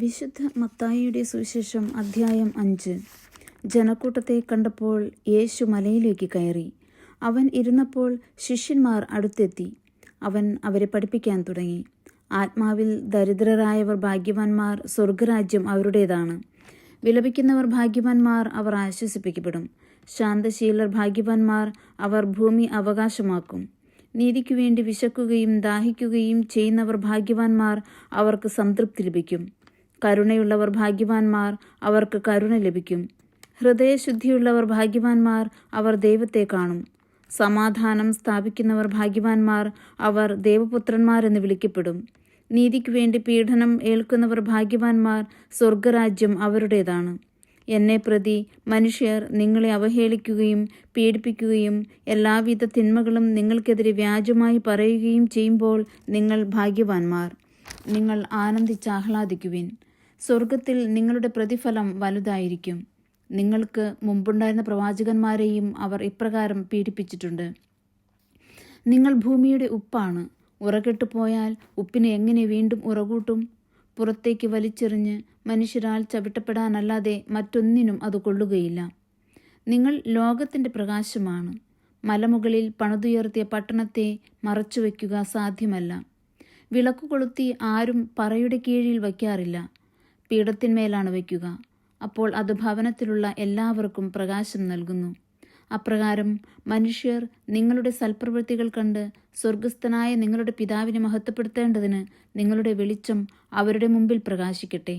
വിശുദ്ധ മത്തായിയുടെ സുവിശേഷം അധ്യായം 5. ജനക്കൂട്ടത്തെ കണ്ടപ്പോൾ യേശു മലയിലേക്ക് കയറി. അവൻ ഇരുന്നപ്പോൾ ശിഷ്യന്മാർ അടുത്തെത്തി. അവൻ അവരെ പഠിപ്പിക്കാൻ തുടങ്ങി. ആത്മാവിൽ ദരിദ്രരായവർ ഭാഗ്യവാന്മാർ, സ്വർഗരാജ്യം അവരുടേതാണ്. വിലപിക്കുന്നവർ ഭാഗ്യവാന്മാർ, അവർ ആശ്വസിപ്പിക്കപ്പെടും. ശാന്തശീലർ ഭാഗ്യവാന്മാർ, അവർ ഭൂമി അവകാശമാക്കും. നീതിക്കു വേണ്ടി വിശക്കുകയും ദാഹിക്കുകയും ചെയ്യുന്നവർ ഭാഗ്യവാന്മാർ, അവർക്ക് സംതൃപ്തി ലഭിക്കും. കരുണയുള്ളവർ ഭാഗ്യവാന്മാർ, അവർക്ക് കരുണ ലഭിക്കും. ഹൃദയശുദ്ധിയുള്ളവർ ഭാഗ്യവാന്മാർ, അവർ ദൈവത്തെ കാണും. സമാധാനം സ്ഥാപിക്കുന്നവർ ഭാഗ്യവാന്മാർ, അവർ ദേവപുത്രന്മാരെന്ന് വിളിക്കപ്പെടും. നീതിക്കു വേണ്ടി പീഡനം ഏൽക്കുന്നവർ ഭാഗ്യവാന്മാർ, സ്വർഗരാജ്യം അവരുടേതാണ്. എന്നെ പ്രതി മനുഷ്യർ നിങ്ങളെ അവഹേളിക്കുകയും പീഡിപ്പിക്കുകയും എല്ലാവിധ തിന്മകളും നിങ്ങൾക്കെതിരെ വ്യാജമായി പറയുകയും ചെയ്യുമ്പോൾ നിങ്ങൾ ഭാഗ്യവാന്മാർ. നിങ്ങൾ ആനന്ദിച്ചാഹ്ലാദിക്കുവിൻ. സ്വർഗത്തിൽ നിങ്ങളുടെ പ്രതിഫലം വലുതായിരിക്കും. നിങ്ങൾക്ക് മുമ്പുണ്ടായിരുന്ന പ്രവാചകന്മാരെയും അവർ ഇപ്രകാരം പീഡിപ്പിച്ചിട്ടുണ്ട്. നിങ്ങൾ ഭൂമിയുടെ ഉപ്പാണ്. ഉറകെട്ടുപോയാൽ ഉപ്പിനെ എങ്ങനെ വീണ്ടും ഉറകൂട്ടും? പുറത്തേക്ക് വലിച്ചെറിഞ്ഞ് മനുഷ്യരാൽ ചവിട്ടപ്പെടാനല്ലാതെ മറ്റൊന്നിനും അത് കൊള്ളുകയില്ല. നിങ്ങൾ ലോകത്തിൻ്റെ പ്രകാശമാണ്. മലമുകളിൽ പണിതുയർത്തിയ പട്ടണത്തെ മറച്ചുവെക്കുക സാധ്യമല്ല. വിളക്കു കൊളുത്തി ആരും പറയുടെ കീഴിൽ വയ്ക്കാറില്ല, പീഠത്തിന്മേലാണ് വയ്ക്കുക. അപ്പോൾ അത് ഭവനത്തിലുള്ള എല്ലാവർക്കും പ്രകാശം നൽകുന്നു. അപ്രകാരം മനുഷ്യർ നിങ്ങളുടെ സൽപ്രവൃത്തികൾ കണ്ട് സ്വർഗസ്ഥനായ നിങ്ങളുടെ പിതാവിനെ മഹത്വപ്പെടുത്തേണ്ടതിന് നിങ്ങളുടെ വെളിച്ചം അവരുടെ മുമ്പിൽ പ്രകാശിക്കട്ടെ.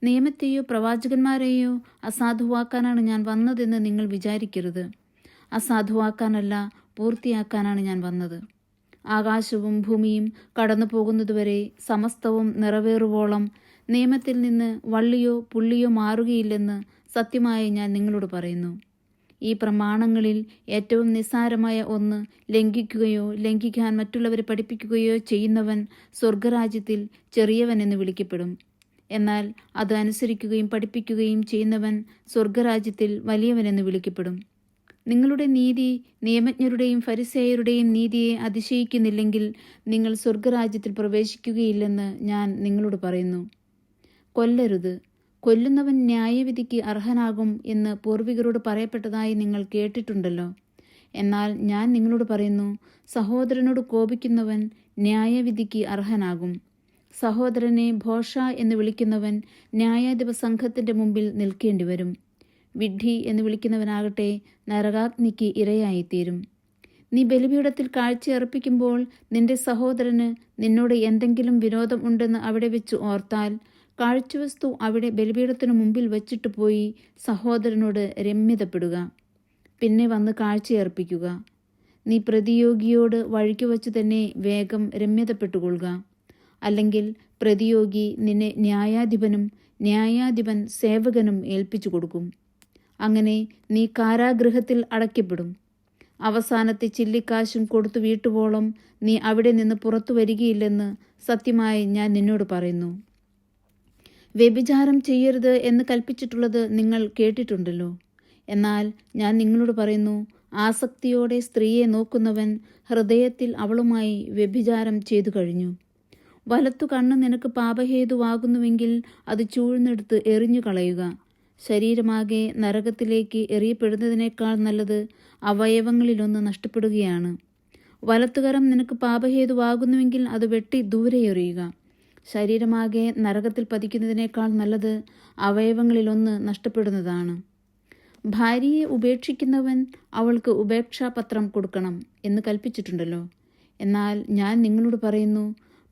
നിയമത്തെയോ പ്രവാചകന്മാരെയോ അസാധുവാക്കാനാണ് ഞാൻ വന്നതെന്ന് നിങ്ങൾ വിചാരിക്കരുത്. അസാധുവാക്കാനല്ല, പൂർത്തിയാക്കാനാണ് ഞാൻ വന്നത്. ആകാശവും ഭൂമിയും കടന്നു പോകുന്നതുവരെ സമസ്തവും നിറവേറുവോളം നിയമത്തിൽ നിന്ന് വള്ളിയോ പുള്ളിയോ മാറുകയില്ലെന്ന് സത്യമായി ഞാൻ നിങ്ങളോട് പറയുന്നു. ഈ പ്രമാണങ്ങളിൽ ഏറ്റവും നിസ്സാരമായ ഒന്ന് ലംഘിക്കുകയോ ലംഘിക്കാൻ മറ്റുള്ളവരെ പഠിപ്പിക്കുകയോ ചെയ്യുന്നവൻ സ്വർഗരാജ്യത്തിൽ ചെറിയവൻ എന്ന് വിളിക്കപ്പെടും. എന്നാൽ അത് അനുസരിക്കുകയും പഠിപ്പിക്കുകയും ചെയ്യുന്നവൻ സ്വർഗരാജ്യത്തിൽ വലിയവനെന്ന് വിളിക്കപ്പെടും. നിങ്ങളുടെ നീതി നിയമജ്ഞരുടെയും ഫരിസേയരുടെയും നീതിയെ അതിശയിക്കുന്നില്ലെങ്കിൽ നിങ്ങൾ സ്വർഗരാജ്യത്തിൽ പ്രവേശിക്കുകയില്ലെന്ന് ഞാൻ നിങ്ങളോട് പറയുന്നു. കൊല്ലരുത്, കൊല്ലുന്നവൻ ന്യായവിധിക്ക് അർഹനാകും എന്ന് പൂർവികരോട് പറയപ്പെട്ടതായി നിങ്ങൾ കേട്ടിട്ടുണ്ടല്ലോ. എന്നാൽ ഞാൻ നിങ്ങളോട് പറയുന്നു, സഹോദരനോട് കോപിക്കുന്നവൻ ന്യായവിധിക്ക് അർഹനാകും. സഹോദരനെ ഭോഷ എന്ന് വിളിക്കുന്നവൻ ന്യായാധിപ സംഘത്തിൻ്റെ മുമ്പിൽ നിൽക്കേണ്ടി വരും. വിഡ്ഢി എന്ന് വിളിക്കുന്നവനാകട്ടെ നരകാഗ്നിക്ക് ഇരയായിത്തീരും. നീ ബലിപീഠത്തിൽ കാഴ്ചയർപ്പിക്കുമ്പോൾ നിന്റെ സഹോദരന് നിന്നോട് എന്തെങ്കിലും വിരോധം ഉണ്ടെന്ന് അവിടെ വെച്ച് ഓർത്താൽ കാഴ്ചവസ്തു അവിടെ ബലിപീഠത്തിനു മുമ്പിൽ വച്ചിട്ട് പോയി സഹോദരനോട് രമ്യതപ്പെടുക. പിന്നെ വന്ന് കാഴ്ചയർപ്പിക്കുക. നീ പ്രതിയോഗിയോട് വഴിക്കു വച്ച് തന്നെ വേഗം രമ്യതപ്പെട്ടുകൊള്ളുക. അല്ലെങ്കിൽ പ്രതിയോഗി നിന്നെ ന്യായാധിപനും ന്യായാധിപൻ സേവകനും ഏൽപ്പിച്ചു കൊടുക്കും. അങ്ങനെ നീ കാരാഗൃഹത്തിൽ അടയ്ക്കപ്പെടും. അവസാനത്തെ ചില്ലിക്കാശും കൊടുത്തു വീട്ടുവോളം നീ അവിടെ നിന്ന് പുറത്തു വരികയില്ലെന്ന് സത്യമായി ഞാൻ നിന്നോട് പറയുന്നു. വ്യഭിചാരം ചെയ്യരുത് എന്ന് കൽപ്പിച്ചിട്ടുള്ളത് നിങ്ങൾ കേട്ടിട്ടുണ്ടല്ലോ. എന്നാൽ ഞാൻ നിങ്ങളോട് പറയുന്നു, ആസക്തിയോടെ സ്ത്രീയെ നോക്കുന്നവൻ ഹൃദയത്തിൽ അവളുമായി വ്യഭിചാരം ചെയ്തു കഴിഞ്ഞു. വലത്തു കണ്ണ് നിനക്ക് പാപഹേതുവാകുന്നുവെങ്കിൽ അത് ചൂഴ്ന്നെടുത്ത് എറിഞ്ഞു കളയുക. ശരീരമാകെ നരകത്തിലേക്ക് എറിയപ്പെടുന്നതിനേക്കാൾ നല്ലത് അവയവങ്ങളിലൊന്ന് നഷ്ടപ്പെടുകയാണ്. വലത്തുകരം നിനക്ക് പാപഹേതുവാകുന്നുവെങ്കിൽ അത് വെട്ടി ദൂരെ എറിയുക. ശരീരമാകെ നരകത്തിൽ പതിക്കുന്നതിനേക്കാൾ നല്ലത് അവയവങ്ങളിലൊന്ന് നഷ്ടപ്പെടുന്നതാണ്. ഭാര്യയെ ഉപേക്ഷിക്കുന്നവൻ അവൾക്ക് ഉപേക്ഷാപത്രം കൊടുക്കണം എന്ന് കൽപ്പിച്ചിട്ടുണ്ടല്ലോ. എന്നാൽ ഞാൻ നിങ്ങളോട് പറയുന്നു,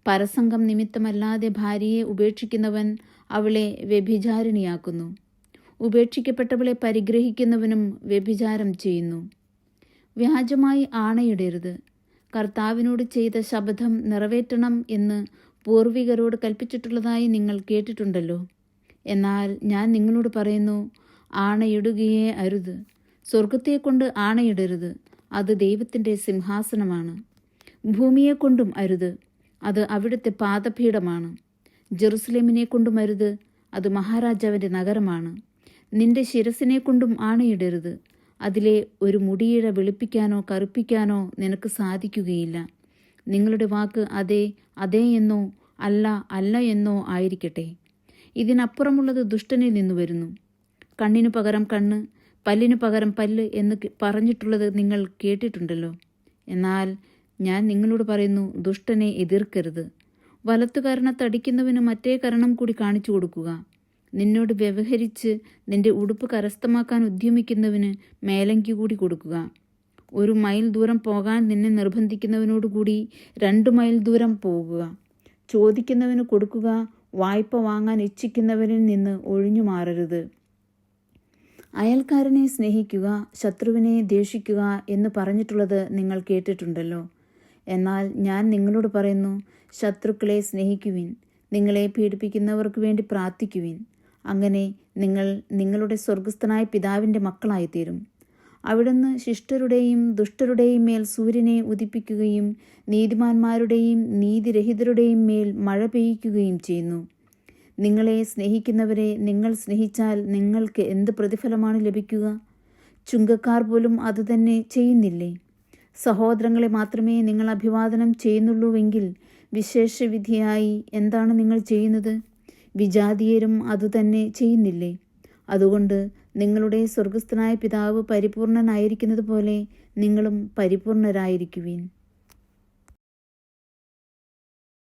പരസംഗം നിമിത്തമല്ലാതെ ഭാര്യയെ ഉപേക്ഷിക്കുന്നവൻ അവളെ വ്യഭിചാരിണിയാക്കുന്നു. ഉപേക്ഷിക്കപ്പെട്ടവളെ പരിഗ്രഹിക്കുന്നവനും വ്യഭിചാരം ചെയ്യുന്നു. വ്യാജമായി ആണയിടരുത്. കർത്താവിനോട് ചെയ്ത ശപഥം നിറവേറ്റണം എന്ന് പൂർവികരോട് കൽപ്പിച്ചിട്ടുള്ളതായി നിങ്ങൾ കേട്ടിട്ടുണ്ടല്ലോ. എന്നാൽ ഞാൻ നിങ്ങളോട് പറയുന്നു, ആണയിടുകയേ അരുത്. സ്വർഗത്തെക്കൊണ്ട് ആണയിടരുത്, അത് ദൈവത്തിൻ്റെ സിംഹാസനമാണ്. ഭൂമിയെക്കൊണ്ടും അരുത്, അത് അവിടുത്തെ പാദപീഠമാണ്. ജെറുസലേമിനെ കൊണ്ടും അരുത്, അത് മഹാരാജാവിൻ്റെ നഗരമാണ്. നിന്റെ ശിരസിനെ കൊണ്ടും ആണയിടരുത്, അതിലെ ഒരു മുടിയിഴ വെളുപ്പിക്കാനോ കറുപ്പിക്കാനോ നിനക്ക് സാധിക്കുകയില്ല. നിങ്ങളുടെ വാക്ക് അതെ അതെ എന്നോ അല്ല അല്ല എന്നോ ആയിരിക്കട്ടെ. ഇതിനപ്പുറമുള്ളത് ദുഷ്ടനിൽ നിന്ന് വരുന്നു. കണ്ണിനു പകരം കണ്ണ്, പല്ലിനു പകരം പല്ല് എന്ന് പറഞ്ഞിട്ടുള്ളത് നിങ്ങൾ കേട്ടിട്ടുണ്ടല്ലോ. എന്നാൽ ഞാൻ നിങ്ങളോട് പറയുന്നു, ദുഷ്ടനെ എതിർക്കരുത്. വലത്തുകരണത്തടിക്കുന്നവന് മറ്റേ കരണം കൂടി കാണിച്ചു കൊടുക്കുക. നിന്നോട് വ്യവഹരിച്ച് നിന്റെ ഉടുപ്പ് കരസ്ഥമാക്കാൻ ഉദ്യമിക്കുന്നവന് മേലങ്കി കൂടി കൊടുക്കുക. 1 മൈൽ ദൂരം പോകാൻ നിന്നെ നിർബന്ധിക്കുന്നവനോടുകൂടി 2 മൈൽ ദൂരം പോകുക. ചോദിക്കുന്നവന് കൊടുക്കുക. വായ്പ വാങ്ങാൻ ഇച്ഛിക്കുന്നവനിൽ നിന്ന് ഒഴിഞ്ഞു മാറരുത്. അയൽക്കാരനെ സ്നേഹിക്കുക, ശത്രുവിനെ ദ്വേഷിക്കുക എന്ന് പറഞ്ഞിട്ടുള്ളത് നിങ്ങൾ കേട്ടിട്ടുണ്ടല്ലോ. എന്നാൽ ഞാൻ നിങ്ങളോട് പറയുന്നു, ശത്രുക്കളെ സ്നേഹിക്കുവിൻ, നിങ്ങളെ പീഡിപ്പിക്കുന്നവർക്ക് വേണ്ടി പ്രാർത്ഥിക്കുവിൻ. അങ്ങനെ നിങ്ങൾ നിങ്ങളുടെ സ്വർഗസ്ഥനായ പിതാവിൻ്റെ മക്കളായിത്തീരും. അവിടുന്ന് ശിഷ്ടരുടെയും ദുഷ്ടരുടെയും മേൽ സൂര്യനെ ഉദിപ്പിക്കുകയും നീതിമാന്മാരുടെയും നീതിരഹിതരുടെയും മേൽ മഴ പെയ്യിക്കുകയും ചെയ്യുന്നു. നിങ്ങളെ സ്നേഹിക്കുന്നവരെ നിങ്ങൾ സ്നേഹിച്ചാൽ നിങ്ങൾക്ക് എന്ത് പ്രതിഫലമാണ് ലഭിക്കുക? ചുങ്കക്കാർ പോലും അതുതന്നെ ചെയ്യുന്നില്ലേ? സഹോദരങ്ങളെ മാത്രമേ നിങ്ങൾ അഭിവാദനം ചെയ്യുന്നുള്ളൂവെങ്കിൽ വിശേഷവിധിയായി എന്താണ് നിങ്ങൾ ചെയ്യുന്നത്? വിജാതീയരും അതുതന്നെ ചെയ്യുന്നില്ലേ? അതുകൊണ്ട് നിങ്ങളുടെ സ്വർഗസ്ഥനായ പിതാവ് പരിപൂർണനായിരിക്കുന്നത് പോലെ നിങ്ങളും പരിപൂർണരായിരിക്കുവിൻ.